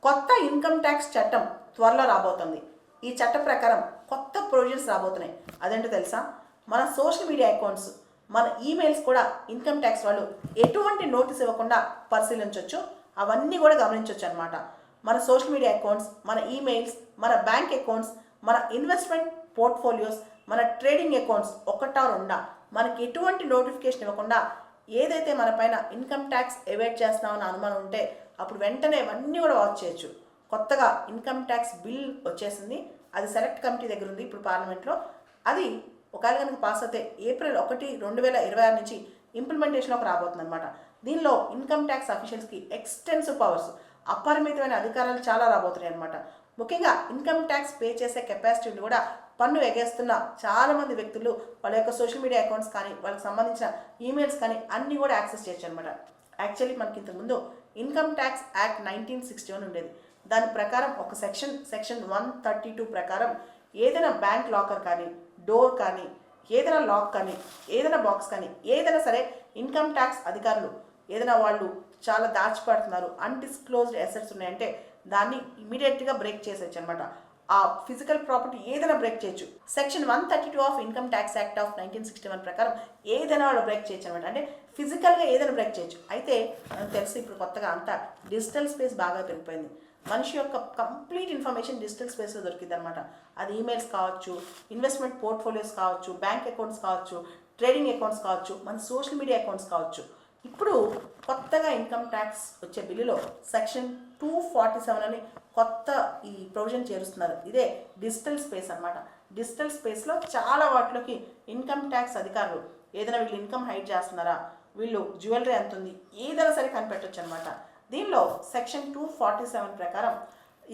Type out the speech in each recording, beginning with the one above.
కొత్త income tax చట్టం త్వరలో రాబోతుంది. ఈ చట్టం ప్రకారం కొత్త ప్రొవిజన్స్ రాబోతున్నాయి. అదేంటో తెలుసా? మన సోషల్ మీడియా అకౌంట్స్, మన ఈమెయిల్స్ కూడా ఇన్కమ్ ట్యాక్స్ వాళ్ళు ఎటువంటి నోటీస్ ఇవ్వకుండా పరిశీలించవచ్చు. అవన్నీ కూడా గమనించవచ్చు అనమాట. మన సోషల్ మీడియా అకౌంట్స్, మన ఈమెయిల్స్, మన బ్యాంక్ అకౌంట్స్, మన ఇన్వెస్ట్మెంట్ పోర్ట్ఫోలియోస్, మన ట్రేడింగ్ అకౌంట్స్ ఒకటా రెండా మనకి ఎటువంటి నోటిఫికేషన్ ఇవ్వకుండా ఏదైతే మన పైన ఇన్కమ్ ట్యాక్స్ ఎవేట్ చేస్తున్నామన్న అనుమానం ఉంటే అప్పుడు వెంటనే ఇవన్నీ కూడా వాచ్ చేయొచ్చు. కొత్తగా ఇన్కమ్ ట్యాక్స్ బిల్ వచ్చేసింది. అది సెలెక్ట్ కమిటీ దగ్గర ఉంది ఇప్పుడు పార్లమెంట్లో. అది ఒకవేళ కనుక పాస్ అయితే ఏప్రిల్ 1, 2026 నుంచి ఇంప్లిమెంటేషన్లోకి రాబోతుంది అనమాట. దీనిలో ఇన్కమ్ ట్యాక్స్ అఫీషియల్స్కి ఎక్స్టెన్సివ్ పవర్స్, అపరిమితమైన అధికారాలు చాలా రాబోతున్నాయి అనమాట. ముఖ్యంగా ఇన్కమ్ ట్యాక్స్ పే చేసే కెపాసిటీని కూడా పన్ను ఎగేస్తున్న చాలామంది వ్యక్తులు వాళ్ళ యొక్క సోషల్ మీడియా అకౌంట్స్ కానీ, వాళ్ళకి సంబంధించిన ఈమెయిల్స్ కానీ అన్నీ కూడా యాక్సెస్ చేయొచ్చు అనమాట. యాక్చువల్లీ మనకి ఇంతకుముందు ఇన్కమ్ ట్యాక్స్ యాక్ట్ 1961 ఉండేది. దాని ప్రకారం ఒక సెక్షన్ 132 ప్రకారం ఏదైనా బ్యాంక్ లాకర్ కానీ, డోర్ కానీ, ఏదైనా లాక్ కానీ, ఏదైనా బాక్స్ కానీ, ఏదైనా సరే ఇన్కమ్ ట్యాక్స్ అధికారులు ఏదైనా వాళ్ళు చాలా దాచిపెడుతున్నారు, అన్డిస్క్లోజ్డ్ అసెట్స్ ఉన్నాయంటే దాన్ని ఇమీడియట్గా బ్రేక్ చేసేయచ్చు అనమాట. ఆ ఫిజికల్ ప్రాపర్టీ ఏదైనా బ్రేక్ చేయొచ్చు. Section 132 of income tax act of 1961 ప్రకారం ఏదైనా వాళ్ళు బ్రేక్ చేయొచ్చు అనమాట. అంటే ఫిజికల్గా ఏదైనా బ్రేక్ చేయొచ్చు. అయితే మనకు తెలిసి ఇప్పుడు కొత్తగా అంతా డిజిటల్ స్పేస్ బాగా పెరిగిపోయింది. మనిషి యొక్క కంప్లీట్ ఇన్ఫర్మేషన్ డిజిటల్ స్పేస్లో దొరికింది అనమాట. అది ఈమెయిల్స్ కావచ్చు, ఇన్వెస్ట్మెంట్ పోర్ట్ఫోలియోస్ కావచ్చు, బ్యాంక్ అకౌంట్స్ కావచ్చు, ట్రేడింగ్ అకౌంట్స్ కావచ్చు, మన సోషల్ మీడియా అకౌంట్స్ కావచ్చు. ఇప్పుడు కొత్తగా ఇన్కమ్ ట్యాక్స్ వచ్చే బిల్లులో సెక్షన్ 247 అని కొత్త ఈ ప్రొవిజన్ చేరుస్తున్నారు. ఇదే డిజిటల్ స్పేస్ అనమాట. డిజిటల్ స్పేస్లో చాలా వాటిలోకి ఇన్కమ్ ట్యాక్స్ అధికారులు ఏదైనా వీళ్ళు ఇన్కమ్ హైడ్ చేస్తున్నారా, వీళ్ళు జ్యువెలరీ ఎంత ఉంది, ఏదైనా సరే కనిపెట్టవచ్చు అనమాట. దీనిలో సెక్షన్ 247 ప్రకారం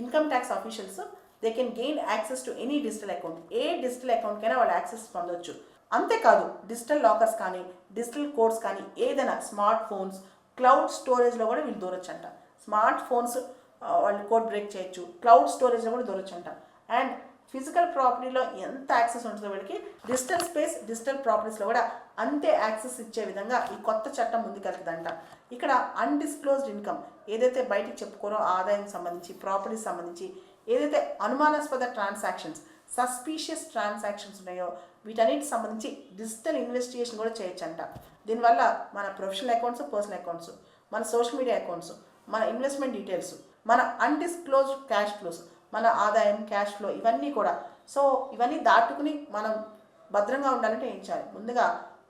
income tax officials they can gain access to any digital account. ఏ డిజిటల్ అకౌంట్కైనా వాళ్ళు యాక్సెస్ పొందొచ్చు. అంతేకాదు డిజిటల్ లాకర్స్ కానీ, డిజిటల్ కోడ్స్ కానీ, ఏదైనా స్మార్ట్ ఫోన్స్, క్లౌడ్ స్టోరేజ్లో కూడా వీళ్ళు దూరొచ్చు అంట. స్మార్ట్ ఫోన్స్ వాళ్ళు కోడ్ బ్రేక్ చేయొచ్చు, క్లౌడ్ స్టోరేజ్లో కూడా దూరొచ్చు అంట. అండ్ ఫిజికల్ ప్రాపర్టీలో ఎంత యాక్సెస్ ఉంటుందో వీళ్ళకి డిజిటల్ స్పేస్, డిజిటల్ ప్రాపర్టీస్లో కూడా అంతే యాక్సెస్ ఇచ్చే విధంగా ఈ కొత్త చట్టం ముందుకెళ్తుందంట. ఇక్కడ అన్డిస్క్లోజ్డ్ ఇన్కమ్ ఏదైతే బయటికి చెప్పుకోరో ఆదాయం సంబంధించి, ప్రాపర్టీస్ సంబంధించి ఏదైతే అనుమానాస్పద ట్రాన్సాక్షన్స్, సస్పీషియస్ ట్రాన్సాక్షన్స్ ఉన్నాయో వీటన్నిటికి సంబంధించి డిజిటల్ ఇన్వెస్టిగేషన్ కూడా చేయొచ్చంట. దీనివల్ల మన ప్రొఫెషనల్ అకౌంట్స్, పర్సనల్ అకౌంట్స్, మన సోషల్ మీడియా అకౌంట్స్, మన ఇన్వెస్ట్మెంట్ డీటెయిల్స్, మన అన్డిస్క్లోజ్డ్ క్యాష్ ఫ్లోస్, మన ఆదాయం, క్యాష్ ఫ్లో ఇవన్నీ కూడా. సో ఇవన్నీ దాటుకుని మనం భద్రంగా ఉండాలంటే ఏం చేయాలి? ముందుగా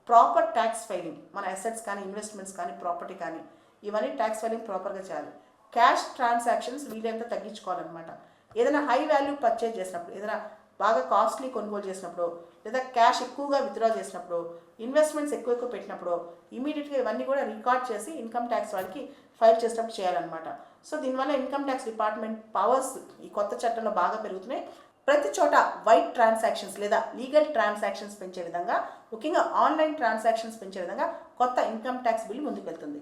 ప్రాపర్ ట్యాక్స్ ఫైలింగ్, మన అసెట్స్ కానీ, ఇన్వెస్ట్మెంట్స్ కానీ, ప్రాపర్టీ కానీ ఇవన్నీ ట్యాక్స్ ఫైలింగ్ ప్రాపర్గా చేయాలి. క్యాష్ ట్రాన్సాక్షన్స్ వీలైనంత తగ్గించుకోవాలన్నమాట. ఏదైనా హై వాల్యూ పర్చేజ్ చేసినప్పుడు, ఏదైనా బాగా కాస్ట్లీ కొనుగోలు చేసినప్పుడు, లేదా క్యాష్ ఎక్కువగా విత్డ్రా చేసినప్పుడు, ఇన్వెస్ట్మెంట్స్ ఎక్కువ పెట్టినప్పుడు ఇమీడియట్గా ఇవన్నీ కూడా రికార్డ్ చేసి ఇన్కమ్ ట్యాక్స్ వాళ్ళకి ఫైల్ చేసినప్పుడు చేయాలన్నమాట. సో దీనివల్ల ఇన్కమ్ ట్యాక్స్ డిపార్ట్మెంట్ పవర్స్ ఈ కొత్త చట్టంలో బాగా పెరుగుతున్నాయి. ప్రతి చోట వైట్ ట్రాన్సాక్షన్స్ లేదా లీగల్ ట్రాన్సాక్షన్స్ పెంచే విధంగా, ముఖ్యంగా ఆన్లైన్ ట్రాన్సాక్షన్స్ పెంచే విధంగా కొత్త ఇన్కమ్ ట్యాక్స్ బిల్ ముందుకు వెళ్తుంది.